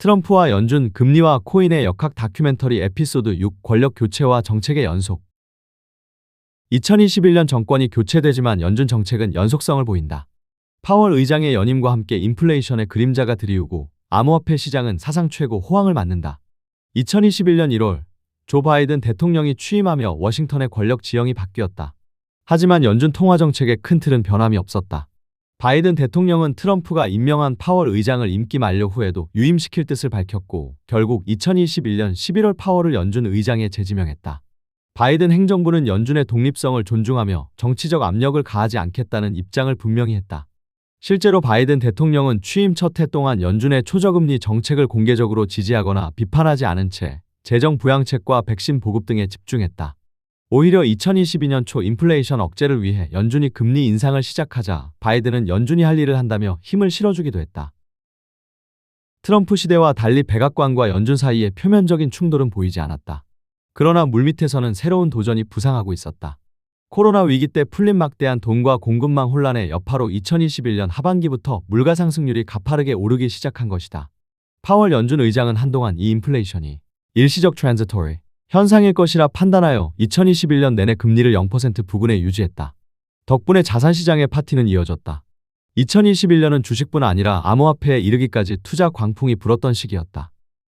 트럼프와 연준 금리와 코인의 역학 다큐멘터리 에피소드 6 권력 교체와 정책의 연속. 2021년 정권이 교체되지만 연준 정책은 연속성을 보인다. 파월 의장의 연임과 함께 인플레이션의 그림자가 드리우고 암호화폐 시장은 사상 최고 호황을 맞는다. 2021년 1월 조 바이든 대통령이 취임하며 워싱턴의 권력 지형이 바뀌었다. 하지만 연준 통화 정책의 큰 틀은 변함이 없었다. 바이든 대통령은 트럼프가 임명한 파월 의장을 임기 만료 후에도 유임시킬 뜻을 밝혔고 결국 2021년 11월 파월을 연준 의장에 재지명했다. 바이든 행정부는 연준의 독립성을 존중하며 정치적 압력을 가하지 않겠다는 입장을 분명히 했다. 실제로 바이든 대통령은 취임 첫 해 동안 연준의 초저금리 정책을 공개적으로 지지하거나 비판하지 않은 채 재정 부양책과 백신 보급 등에 집중했다. 오히려 2022년 초 인플레이션 억제를 위해 연준이 금리 인상을 시작하자 바이든은 연준이 할 일을 한다며 힘을 실어주기도 했다. 트럼프 시대와 달리 백악관과 연준 사이에 표면적인 충돌은 보이지 않았다. 그러나 물밑에서는 새로운 도전이 부상하고 있었다. 코로나 위기 때 풀린 막대한 돈과 공급망 혼란의 여파로 2021년 하반기부터 물가 상승률이 가파르게 오르기 시작한 것이다. 파월 연준 의장은 한동안 이 인플레이션이 일시적 트랜지토리 현상일 것이라 판단하여 2021년 내내 금리를 0% 부근에 유지했다. 덕분에 자산시장의 파티는 이어졌다. 2021년은 주식뿐 아니라 암호화폐에 이르기까지 투자 광풍이 불었던 시기였다.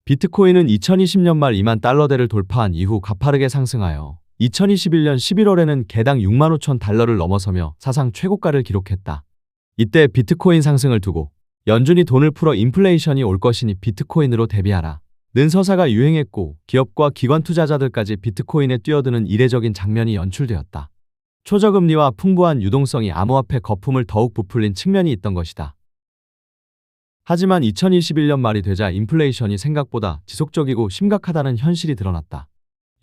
비트코인은 2020년 말 2만 달러대를 돌파한 이후 가파르게 상승하여 2021년 11월에는 개당 6만 5천 달러를 넘어서며 사상 최고가를 기록했다. 이때 비트코인 상승을 두고 연준이 돈을 풀어 인플레이션이 올 것이니 비트코인으로 대비하라 는 서사가 유행했고 기업과 기관 투자자들까지 비트코인에 뛰어드는 이례적인 장면이 연출되었다. 초저금리와 풍부한 유동성이 암호화폐 거품을 더욱 부풀린 측면이 있던 것이다. 하지만 2021년 말이 되자 인플레이션이 생각보다 지속적이고 심각하다는 현실이 드러났다.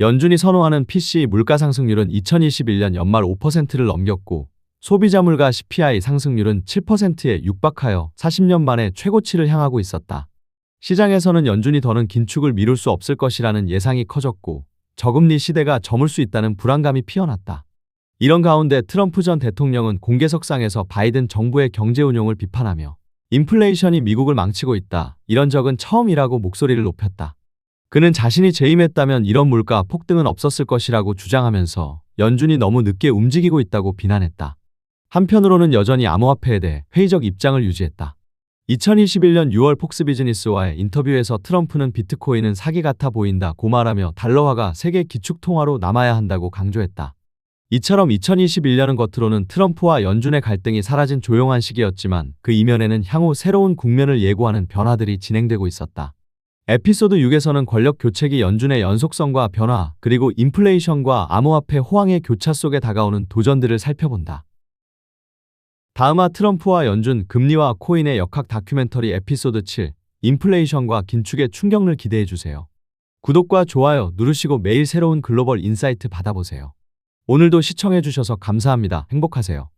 연준이 선호하는 PCE 물가 상승률은 2021년 연말 5%를 넘겼고 소비자 물가 CPI 상승률은 7%에 육박하여 40년 만에 최고치를 향하고 있었다. 시장에서는 연준이 더는 긴축을 미룰 수 없을 것이라는 예상이 커졌고 저금리 시대가 저물 수 있다는 불안감이 피어났다. 이런 가운데 트럼프 전 대통령은 공개석상에서 바이든 정부의 경제 운용을 비판하며 인플레이션이 미국을 망치고 있다. 이런 적은 처음이라고 목소리를 높였다. 그는 자신이 재임했다면 이런 물가 폭등은 없었을 것이라고 주장하면서 연준이 너무 늦게 움직이고 있다고 비난했다. 한편으로는 여전히 암호화폐에 대해 회의적 입장을 유지했다. 2021년 6월 폭스 비즈니스와의 인터뷰에서 트럼프는 비트코인은 사기 같아 보인다고 말하며 달러화가 세계 기축통화로 남아야 한다고 강조했다. 이처럼 2021년은 겉으로는 트럼프와 연준의 갈등이 사라진 조용한 시기였지만 그 이면에는 향후 새로운 국면을 예고하는 변화들이 진행되고 있었다. 에피소드 6에서는 권력 교체기 연준의 연속성과 변화, 그리고 인플레이션과 암호화폐 호황의 교차 속에 다가오는 도전들을 살펴본다. 다음화 트럼프와 연준 금리와 코인의 역학 다큐멘터리 에피소드 7 인플레이션과 긴축의 충격을 기대해주세요. 구독과 좋아요 누르시고 매일 새로운 글로벌 인사이트 받아보세요. 오늘도 시청해주셔서 감사합니다. 행복하세요.